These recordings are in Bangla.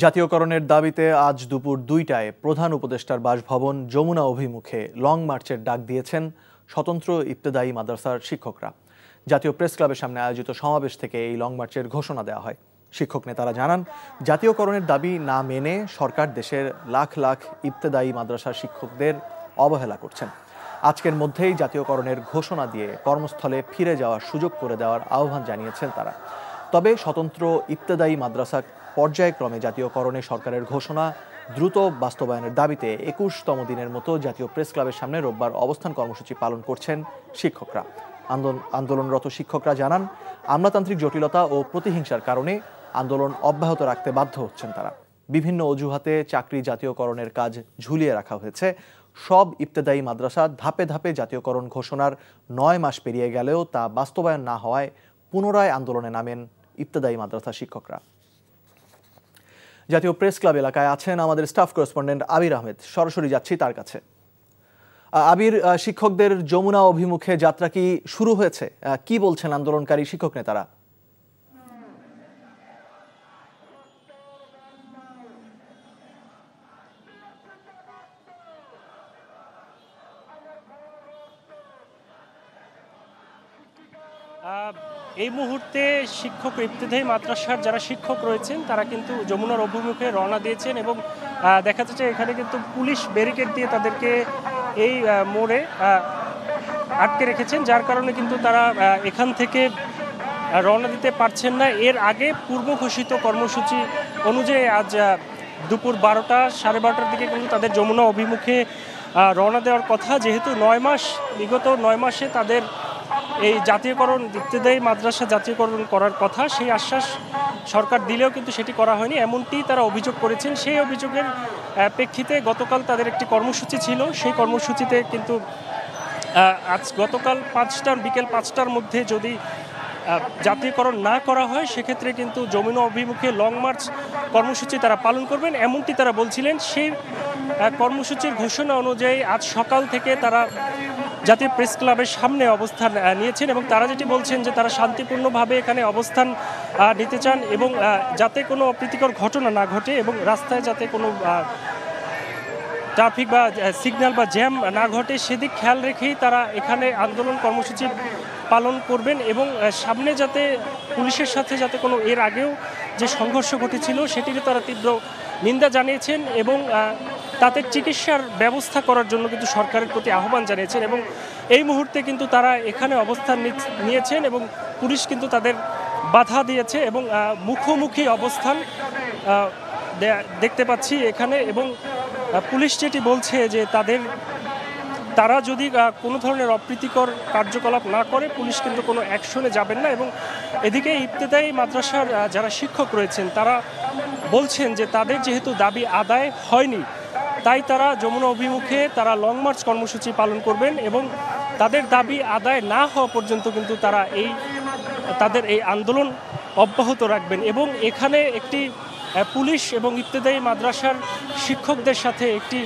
জাতীয়করণের দাবিতে আজ দুপুর ২টায় প্রধান উপদেষ্টার বাসভবন যমুনা অভিমুখে লং মার্চের ডাক দিয়েছেন স্বতন্ত্র ইবতেদায়ী মাদ্রাসার শিক্ষকরা। জাতীয় প্রেস ক্লাবের সামনে আয়োজিত সমাবেশ থেকে এই লং মার্চের ঘোষণা দেওয়া হয়। শিক্ষক নেতারা জানান, জাতীয়করণের দাবি না মেনে সরকার দেশের লাখ লাখ ইবতেদায়ী মাদ্রাসার শিক্ষকদের অবহেলা করছেন। আজকের মধ্যেই জাতীয়করণের ঘোষণা দিয়ে কর্মস্থলে ফিরে যাওয়ার সুযোগ করে দেওয়ার আহ্বান জানিয়েছেন তারা। তবে স্বতন্ত্র ইবতেদায়ী মাদ্রাসা পর্যায়ক্রমে জাতীয়করণে সরকারের ঘোষণা দ্রুত বাস্তবায়নের দাবিতে ২১তম দিনের মতো জাতীয় প্রেস ক্লাবের সামনে রোববার অবস্থান কর্মসূচি পালন করছেন শিক্ষকরা। আন্দোলনরত শিক্ষকরা জানান, আমলাতান্ত্রিক জটিলতা ও প্রতিহিংসার কারণে আন্দোলন অব্যাহত রাখতে বাধ্য হচ্ছেন তারা। বিভিন্ন অজুহাতে চাকরি জাতীয়করণের কাজ ঝুলিয়ে রাখা হয়েছে। সব ইবতেদায়ী মাদ্রাসা ধাপে ধাপে জাতীয়করণ ঘোষণার ৯ মাস পেরিয়ে গেলেও তা বাস্তবায়ন না হওয়ায় পুনরায় আন্দোলনে নামেন ইবতেদায়ী মাদ্রাসা শিক্ষকরা। জাতীয় প্রেস ক্লাব এলাকায় আছেন আমাদের স্টাফ করেসপন্ডেন্ট আবির আহমেদ। সরাসরি যাচ্ছি তার কাছে। আবির, শিক্ষকদের যমুনা অভিমুখে যাত্রা কি শুরু হয়েছে? কি বলছেন আন্দোলনকারী শিক্ষক নেতারা? এই মুহূর্তে শিক্ষক ইবতেদায়ী মাদ্রাসার যারা শিক্ষক রয়েছেন তারা কিন্তু যমুনার অভিমুখে রওনা দিয়েছেন এবং দেখা যাচ্ছে এখানে কিন্তু পুলিশ ব্যারিকেড দিয়ে তাদেরকে এই মোড়ে আটকে রেখেছেন, যার কারণে কিন্তু তারা এখান থেকে রওনা দিতে পারছেন না। এর আগে পূর্ব ঘোষিত কর্মসূচি অনুযায়ী আজ দুপুর ১২টা সাড়ে ১২টার দিকে কিন্তু তাদের যমুনা অভিমুখে রওনা দেওয়ার কথা। যেহেতু বিগত ৯ মাসে তাদের এই জাতীয়করণ ইবতেদায়ী মাদ্রাসা জাতীয়করণ করার কথা, সেই আশ্বাস সরকার দিলেও কিন্তু সেটি করা হয়নি, এমনটি তারা অভিযোগ করেছেন। সেই অভিযোগের প্রেক্ষিতে গতকাল তাদের একটি কর্মসূচি ছিল। সেই কর্মসূচিতে কিন্তু গতকাল বিকেল ৫টার মধ্যে যদি জাতীয়করণ না করা হয় সেক্ষেত্রে কিন্তু যমুনা অভিমুখে লং মার্চ কর্মসূচি তারা পালন করবেন, এমনটি তারা বলছিলেন। সেই কর্মসূচির ঘোষণা অনুযায়ী আজ সকাল থেকে তারা জাতীয় প্রেস ক্লাবের সামনে অবস্থান নিয়েছেন এবং তারা যেটি বলছেন যে তারা শান্তিপূর্ণভাবে এখানে অবস্থান নিতে চান এবং যাতে কোনো অপ্রীতিকর ঘটনা না ঘটে এবং রাস্তায় যাতে কোনো ট্রাফিক বা সিগন্যাল বা জ্যাম না ঘটে সেদিক খেয়াল রেখেই তারা এখানে আন্দোলন কর্মসূচি পালন করবেন এবং সামনে যাতে পুলিশের সাথে যাতে কোনো এর আগেও যে সংঘর্ষ ঘটেছিল সেটিকে তারা তীব্র নিন্দা জানিয়েছেন এবং তাদের চিকিৎসার ব্যবস্থা করার জন্য কিন্তু সরকারের প্রতি আহ্বান জানিয়েছেন এবং এই মুহূর্তে কিন্তু তারা এখানে অবস্থান নিয়েছেন এবং পুলিশ কিন্তু তাদের বাধা দিয়েছে এবং মুখোমুখি অবস্থান দেখতে পাচ্ছি এখানে। এবং পুলিশ যেটি বলছে যে তারা যদি কোনো ধরনের অপ্রীতিকর কার্যকলাপ না করে পুলিশ কিন্তু কোনো অ্যাকশনে যাবেন না। এবং এদিকে ইবতেদায়ী মাদ্রাসার যারা শিক্ষক রয়েছেন তারা বলছেন যে তাদের যেহেতু দাবি আদায় হয়নি তাই তারা যমুনা অভিমুখে তারা লং মার্চ কর্মসূচি পালন করবেন এবং তাদের দাবি আদায় না হওয়া পর্যন্ত কিন্তু তারা তাদের এই আন্দোলন অব্যাহত রাখবেন। এবং এখানে একটি পুলিশ এবং ইবতেদায়ী মাদ্রাসার শিক্ষকদের সাথে একটি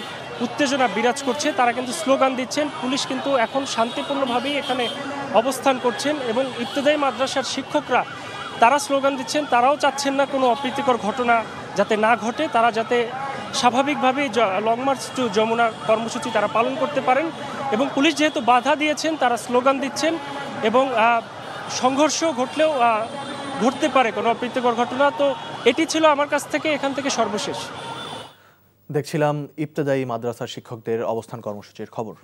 উত্তেজনা বিরাজ করছে, তারা কিন্তু স্লোগান দিচ্ছেন। পুলিশ কিন্তু এখন শান্তিপূর্ণভাবেই এখানে অবস্থান করছেন এবং ইবতেদায়ী মাদ্রাসার শিক্ষকরা তারা স্লোগান দিচ্ছেন, তারাও চাচ্ছেন না কোনো অপ্রীতিকর ঘটনা যাতে না ঘটে, তারা যাতে স্বাভাবিকভাবেই লং মার্চ টু যমুনা কর্মসূচি তারা পালন করতে পারেন। এবং পুলিশ যেহেতু বাধা দিয়েছেন তারা স্লোগান দিচ্ছেন এবং সংঘর্ষ ঘটলেও ঘটতে পারে কোনো অপ্রীতিকর ঘটনা। তো এটি ছিল আমার কাছ থেকে এখান থেকে সর্বশেষ। দেখছিলাম ইবতেদায়ী মাদ্রাসার শিক্ষকদের অবস্থান কর্মসূচির খবর।